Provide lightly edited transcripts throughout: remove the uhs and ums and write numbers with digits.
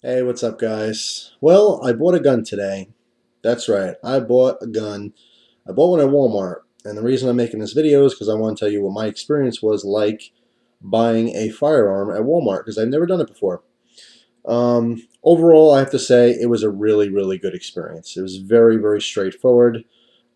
Hey, what's up, guys? Well, I bought a gun today. That's right, I bought a gun. I bought one at Walmart, and the reason I'm making this video is because I want to tell you what my experience was like buying a firearm at Walmart, because I've never done it before. Overall, I have to say it was a really, really good experience. It was very, very straightforward.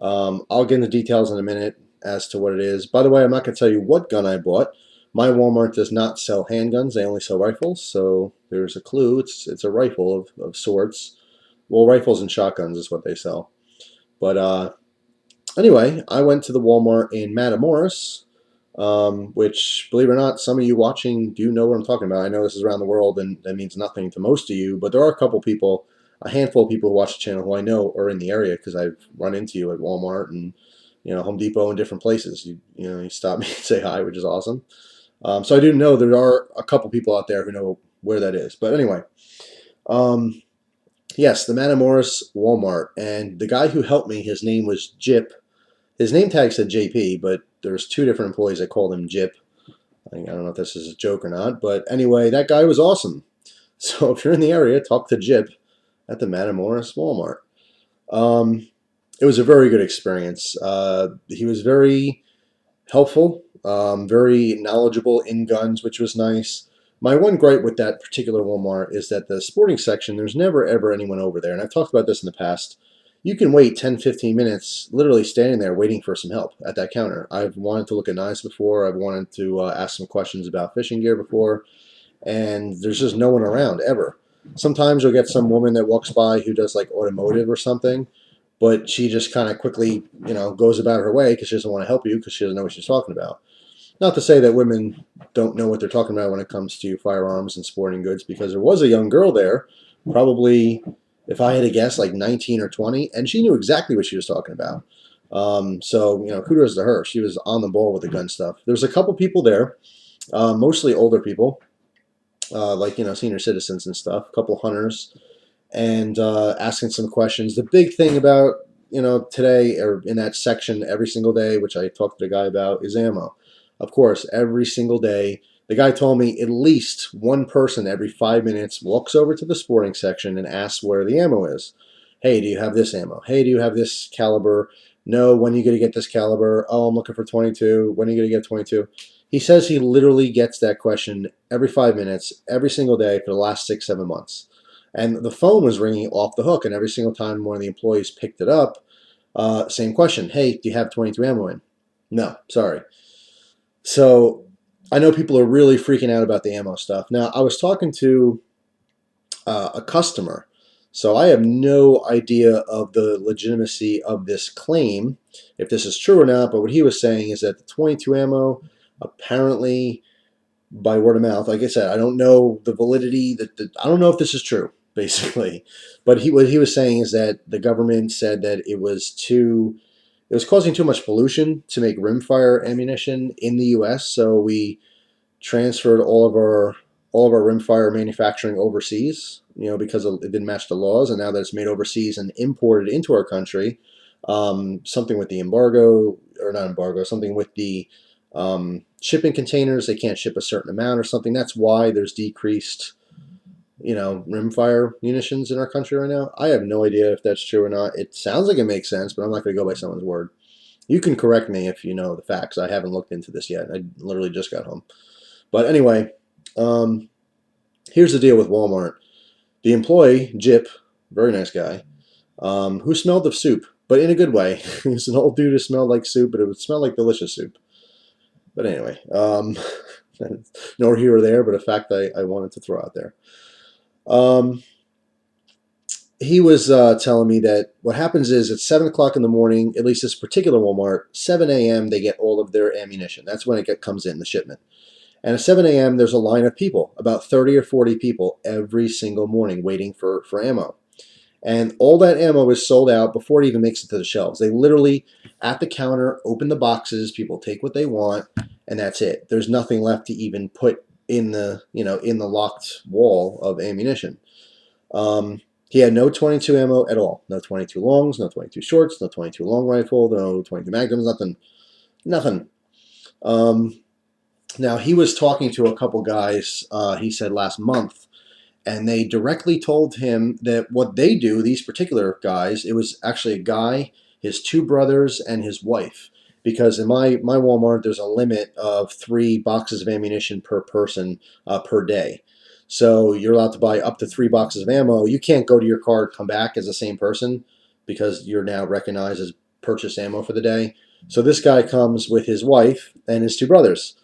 I'll get into details in a minute as to what it is. By the way, I'm not going to tell you what gun I bought. My Walmart does not sell handguns; they only sell rifles. So there's a clue. It's a rifle of sorts. Well, rifles and shotguns is what they sell. But anyway, I went to the Walmart in Matamoros, which, believe it or not, some of you watching do know what I'm talking about. I know this is around the world, and that means nothing to most of you, but there are a couple people, a handful of people who watch the channel who I know are in the area because I've run into you at Walmart and Home Depot and different places. You stop me and say hi, which is awesome. So I do know there are a couple people out there who know where that is. But anyway, um, yes, the Matamoros Walmart, and the guy who helped me, his name was Jip. His name tag said JP, but there's two different employees that called him Jip. I don't know if this is a joke or not, but anyway, that guy was awesome. So if you're in the area, talk to Jip at the Matamoros Walmart. Um, it was a very good experience. He was very helpful, very knowledgeable in guns, which was nice. My one gripe with that particular Walmart is that the sporting section, there's never ever anyone over there. And I've talked about this in the past. You can wait 10, 15 minutes literally standing there waiting for some help at that counter. I've wanted to look at knives before. I've wanted to ask some questions about fishing gear before. And there's just no one around ever. Sometimes you'll get some woman that walks by who does like automotive or something, but she just kind of quickly, goes about her way because she doesn't want to help you because she doesn't know what she's talking about. Not to say that women don't know what they're talking about when it comes to firearms and sporting goods, because there was a young girl there, probably, if I had to guess, like 19 or 20, and she knew exactly what she was talking about. So, kudos to her. She was on the ball with the gun stuff. There was a couple people there, mostly older people, like, senior citizens and stuff, a couple hunters, and asking some questions. The big thing about today, or in that section every single day, which I talked to the guy about, is ammo. Of course, every single day. The guy told me at least one person every 5 minutes walks over to the sporting section and asks where the ammo is. Hey, do you have this ammo? Hey, do you have this caliber? No, when are you going to get this caliber? Oh, I'm looking for 22. When are you going to get 22? He says he literally gets that question every 5 minutes, every single day for the last 6, 7 months. And the phone was ringing off the hook, and every single time one of the employees picked it up, same question. Hey, do you have 22 ammo in? No, sorry. So I know people are really freaking out about the ammo stuff. Now, I was talking to a customer, so I have no idea of the legitimacy of this claim, if this is true or not, but what he was saying is that the 22 ammo apparently, by word of mouth, like I said, I don't know the validity, I don't know if this is true, basically. But what he was saying is that the government said that it was causing too much pollution to make rimfire ammunition in the U.S. So we transferred all of our rimfire manufacturing overseas, because it didn't match the laws, and now that it's made overseas and imported into our country, something with the embargo, or not embargo, something with the shipping containers, they can't ship a certain amount or something. That's why there's decreased, rimfire munitions in our country right now. I have no idea if that's true or not. It sounds like it makes sense, but I'm not going to go by someone's word. You can correct me if you know the facts. I haven't looked into this yet. I literally just got home. But anyway, um, here's the deal with Walmart. The employee, Jip, very nice guy, who smelled of soup, but in a good way. He was an old dude who smelled like soup, but it would smell like delicious soup. But anyway, nor here or there, but a fact I wanted to throw out there. Um, he was telling me that what happens is at 7 o'clock in the morning, at least this particular Walmart, 7 a.m., they get all of their ammunition. That's when comes in, the shipment. And at 7 a.m., there's a line of people, about 30 or 40 people every single morning waiting for ammo. And all that ammo is sold out before it even makes it to the shelves. They literally, at the counter, open the boxes, people take what they want, and that's it. There's nothing left to even put in the locked wall of ammunition. He had no 22 ammo at all. No 22 longs, no 22 shorts, no 22 long rifle, no 22 magnums, nothing. Nothing. Now, he was talking to a couple guys, he said last month, and they directly told him that what they do, these particular guys, it was actually a guy, his two brothers, and his wife. Because in my Walmart, there's a limit of 3 boxes of ammunition per person per day. So you're allowed to buy up to 3 boxes of ammo. You can't go to your car and come back as the same person because you're now recognized as purchased ammo for the day. So this guy comes with his wife and his two brothers.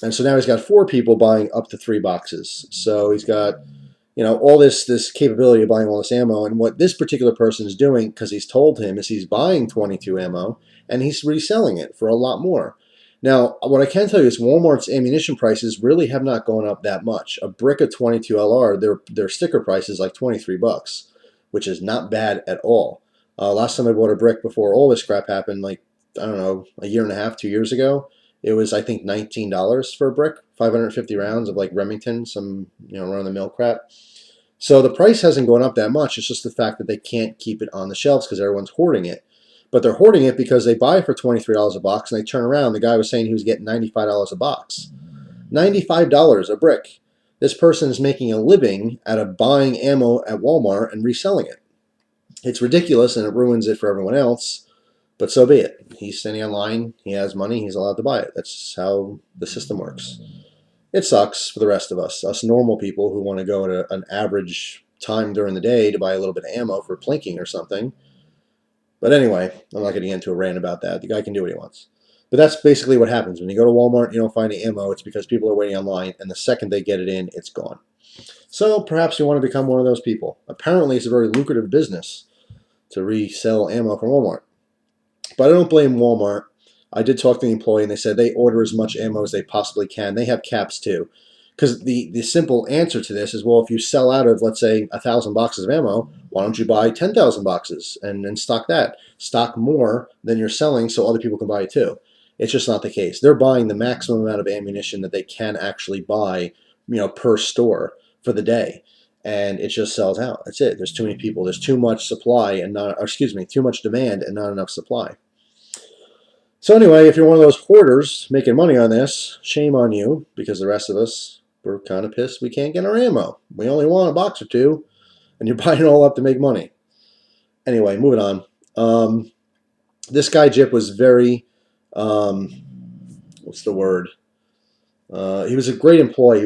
And so now he's got 4 people buying up to 3 boxes. So he's got, all this capability of buying all this ammo. And what this particular person is doing, because he's told him, is he's buying 22 ammo and he's reselling it for a lot more. Now, what I can tell you is Walmart's ammunition prices really have not gone up that much. A brick of 22 LR, their sticker price is like $23, which is not bad at all. Last time I bought a brick before all this crap happened, like, I don't know, a year and a half, 2 years ago, it was, I think, $19 for a brick, 550 rounds of like Remington, some, run-of-the-mill crap. So the price hasn't gone up that much. It's just the fact that they can't keep it on the shelves because everyone's hoarding it. But they're hoarding it because they buy it for $23 a box, and they turn around. The guy was saying he was getting $95 a box. $95 a brick. This person is making a living out of buying ammo at Walmart and reselling it. It's ridiculous, and it ruins it for everyone else. But so be it. He's standing online. He has money. He's allowed to buy it. That's how the system works. It sucks for the rest of us normal people who want to go at an average time during the day to buy a little bit of ammo for plinking or something. But anyway, I'm not getting into a rant about that. The guy can do what he wants. But that's basically what happens. When you go to Walmart and you don't find any ammo, it's because people are waiting online, and the second they get it in, it's gone. So perhaps you want to become one of those people. Apparently, it's a very lucrative business to resell ammo from Walmart. But I don't blame Walmart. I did talk to the employee, and they said they order as much ammo as they possibly can. They have caps too. Because the simple answer to this is, well, if you sell out of, let's say, 1,000 boxes of ammo, why don't you buy 10,000 boxes and stock that? Stock more than you're selling so other people can buy it too. It's just not the case. They're buying the maximum amount of ammunition that they can actually buy, per store for the day. And it just sells out. That's it. There's too many people. There's too much supply and not, or excuse me, too much demand and not enough supply. So anyway, if you're one of those hoarders making money on this, shame on you, because the rest of us, we're kind of pissed we can't get our ammo. We only want a box or two, and you're buying it all up to make money. Anyway, moving on. This guy, Jip, was very, what's the word? He was a great employee.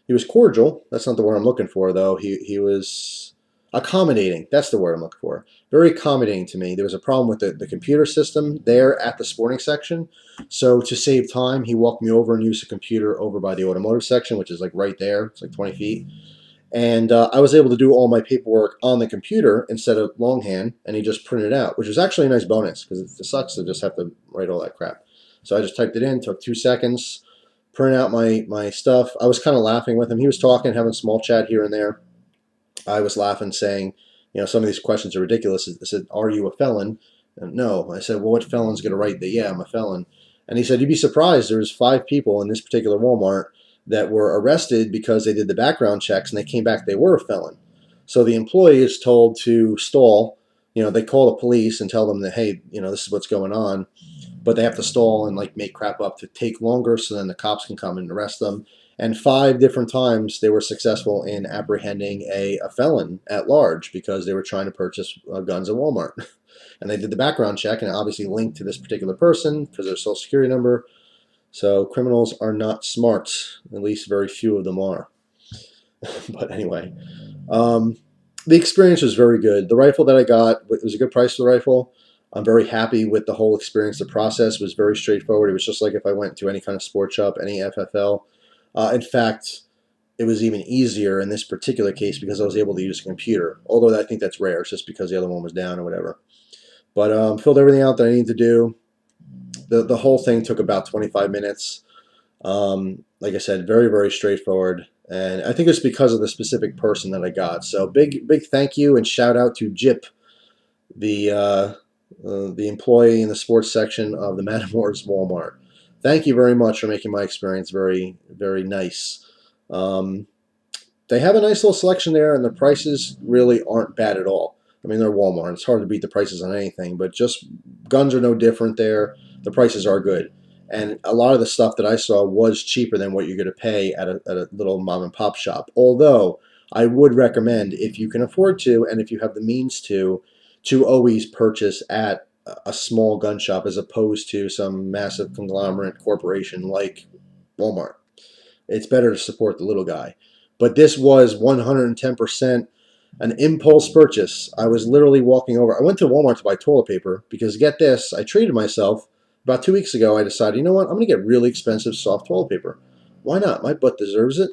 He was cordial. That's not the word I'm looking for, though. He was accommodating. That's the word I'm looking for. Very accommodating to me. There was a problem with the computer system there at the sporting section. So to save time, he walked me over and used the computer over by the automotive section, which is like right there. It's like 20 feet. And I was able to do all my paperwork on the computer instead of longhand, and he just printed it out, which was actually a nice bonus because it sucks to just have to write all that crap. So I just typed it in, took 2 seconds, printed out my stuff. I was kind of laughing with him. He was talking, having a small chat here and there. I was laughing, saying, some of these questions are ridiculous. I said, are you a felon? And no. I said, well, what felon's going to write that, yeah, I'm a felon? And he said, you'd be surprised. There's 5 people in this particular Walmart that were arrested because they did the background checks and they came back, they were a felon. So the employee is told to stall. They call the police and tell them that, hey, this is what's going on. But they have to stall and make crap up to take longer so then the cops can come and arrest them. And 5 different times they were successful in apprehending a felon at large because they were trying to purchase guns at Walmart. And they did the background check, and it obviously linked to this particular person because of their social security number. So criminals are not smart. At least very few of them are. But anyway, the experience was very good. The rifle that I got, it was a good price for the rifle. I'm very happy with the whole experience. The process was very straightforward. It was just like if I went to any kind of sports shop, any FFL. In fact, it was even easier in this particular case because I was able to use a computer. Although I think that's rare. It's just because the other one was down or whatever. But filled everything out that I needed to do. The whole thing took about 25 minutes. Like I said, very, very straightforward. And I think it's because of the specific person that I got. So big thank you and shout out to Jip, the employee in the sports section of the Matamoros Walmart. Thank you very much for making my experience very, very nice. They have a nice little selection there, and the prices really aren't bad at all. I mean, they're Walmart. It's hard to beat the prices on anything, but just guns are no different there. The prices are good. And a lot of the stuff that I saw was cheaper than what you're going to pay at a little mom and pop shop. Although I would recommend, if you can afford to and if you have the means to always purchase at a small gun shop as opposed to some massive conglomerate corporation like Walmart. It's better to support the little guy. But this was 110% an impulse purchase. I was literally walking over. I went to Walmart to buy toilet paper because, get this, I treated myself. About 2 weeks ago, I decided, you know what? I'm going to get really expensive soft toilet paper. Why not? My butt deserves it.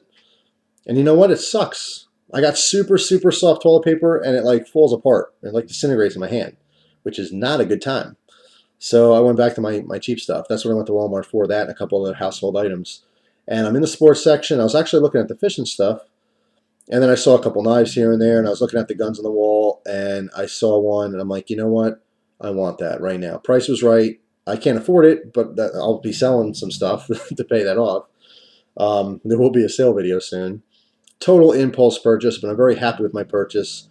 And you know what? It sucks. I got super, super soft toilet paper and it like falls apart. It like disintegrates in my hand, which is not a good time. So I went back to my cheap stuff. That's what I went to Walmart for, that and a couple other household items. And I'm in the sports section. I was actually looking at the fishing stuff. And then I saw a couple knives here and there, and I was looking at the guns on the wall, and I saw one, and I'm like, you know what? I want that right now. Price was right. I can't afford it, but I'll be selling some stuff to pay that off. There will be a sale video soon. Total impulse purchase, but I'm very happy with my purchase,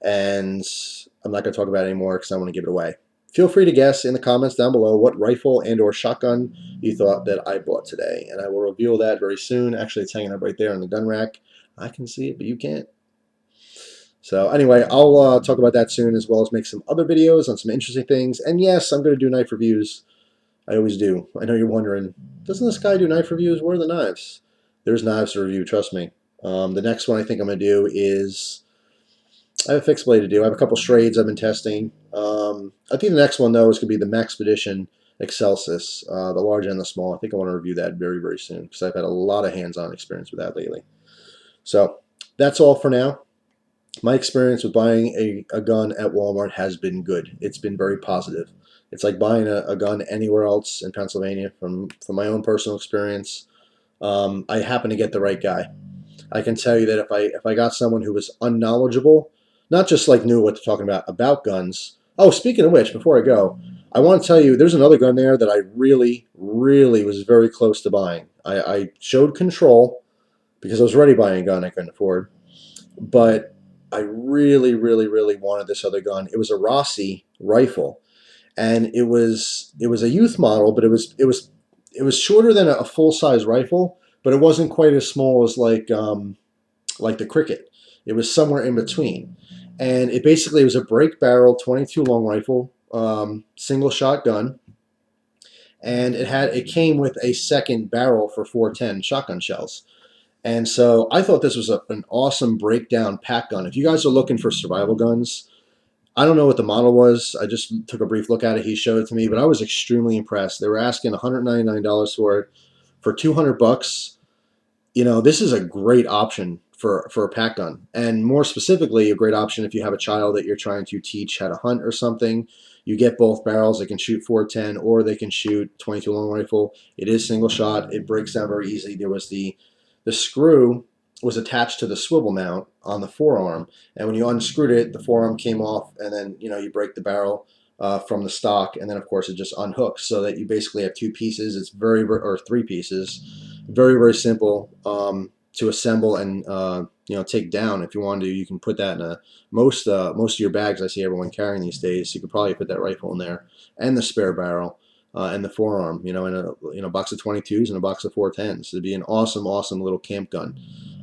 and I'm not going to talk about it anymore because I want to give it away. Feel free to guess in the comments down below what rifle and or shotgun you thought that I bought today, and I will reveal that very soon. Actually, it's hanging up right there in the gun rack. I can see it, but you can't. So anyway, I'll talk about that soon, as well as make some other videos on some interesting things. And yes, I'm going to do knife reviews. I always do. I know you're wondering, doesn't this guy do knife reviews? Where are the knives? There's knives to review, trust me. The next one I think I'm going to do is, I have a fixed blade to do. I have a couple Strades I've been testing. I think the next one, though, is going to be the Maxpedition Excelsis, the large and the small. I think I want to review that very, very soon because I've had a lot of hands-on experience with that lately. So that's all for now. My experience with buying a gun at Walmart has been good. It's been very positive. It's like buying a gun anywhere else in Pennsylvania from my own personal experience. I happen to get the right guy. I can tell you that if I got someone who was unknowledgeable, not just like knew what to talk about guns. Oh, speaking of which, before I go, I want to tell you there's another gun there that I really, really was very close to buying. I showed control because I was already buying a gun I couldn't afford, but I really, really, really wanted this other gun. It was a Rossi rifle, and it was a youth model, but it was shorter than a full size rifle, but it wasn't quite as small as like the Cricket. It was somewhere in between, and it basically was a break barrel 22 long rifle, single shot gun, and it came with a second barrel for 410 shotgun shells. And so I thought this was an awesome breakdown pack gun. If you guys are looking for survival guns, I don't know what the model was. I just took a brief look at it. He showed it to me, but I was extremely impressed. They were asking $199 for it. For $200, you know, this is a great option for a pack gun. And more specifically, a great option if you have a child that you're trying to teach how to hunt or something. You get both barrels. They can shoot 410 or they can shoot 22 long rifle. It is single shot. It breaks down very easily. There was the screw was attached to the swivel mount on the forearm, and when you unscrewed it, the forearm came off, and then you break the barrel from the stock, and then of course it just unhooks, so that you basically have two pieces. It's or three pieces, very, very simple to assemble and take down. If you want to, you can put that in most of your bags. I see everyone carrying these days. So you could probably put that rifle in there and the spare barrel. And the forearm, in a box of 22s and a box of 410s. It'd be an awesome, awesome little camp gun.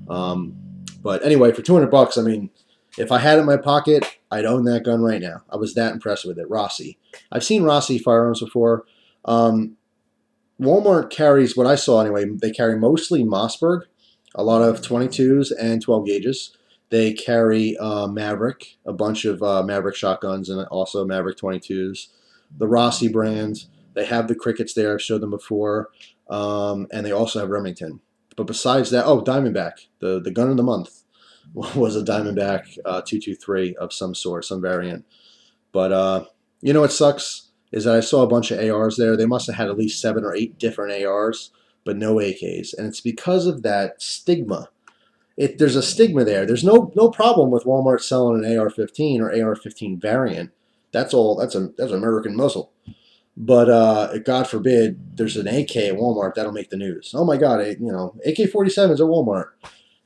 But anyway, for $200, I mean, if I had it in my pocket, I'd own that gun right now. I was that impressed with it. Rossi. I've seen Rossi firearms before. Walmart carries, what I saw anyway, they carry mostly Mossberg, a lot of 22s and 12 gauges. They carry Maverick, a bunch of Maverick shotguns, and also Maverick 22s. The Rossi brand. They have the Crickets there. I've showed them before. And they also have Remington. But besides that, Diamondback. The gun of the month was a Diamondback 223 of some sort, some variant. But what sucks is that I saw a bunch of ARs there. They must have had at least 7 or 8 different ARs, but no AKs. And it's because of that stigma. There's a stigma there. There's no problem with Walmart selling an AR-15 or AR-15 variant. That's American muscle. But God forbid there's an AK at Walmart, that'll make the news. Oh my God, AK-47s at Walmart.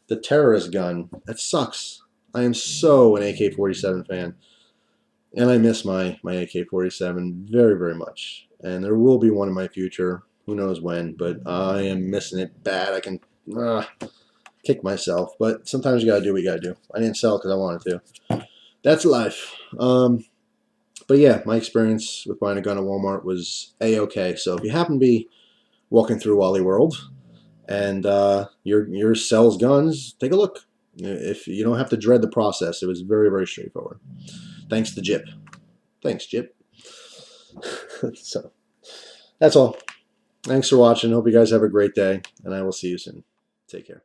The terrorist gun. That sucks. I am so an AK-47 fan. And I miss my AK-47 very, very much. And there will be one in my future. Who knows when? But I am missing it bad. I can kick myself, but sometimes you gotta do what you gotta do. I didn't sell because I wanted to. That's life. But yeah, my experience with buying a gun at Walmart was a-okay. So if you happen to be walking through Wally World and your sells guns, take a look. If you don't have to dread the process, it was very, very straightforward. Thanks to Jip. Thanks, Jip. So that's all. Thanks for watching. Hope you guys have a great day, and I will see you soon. Take care.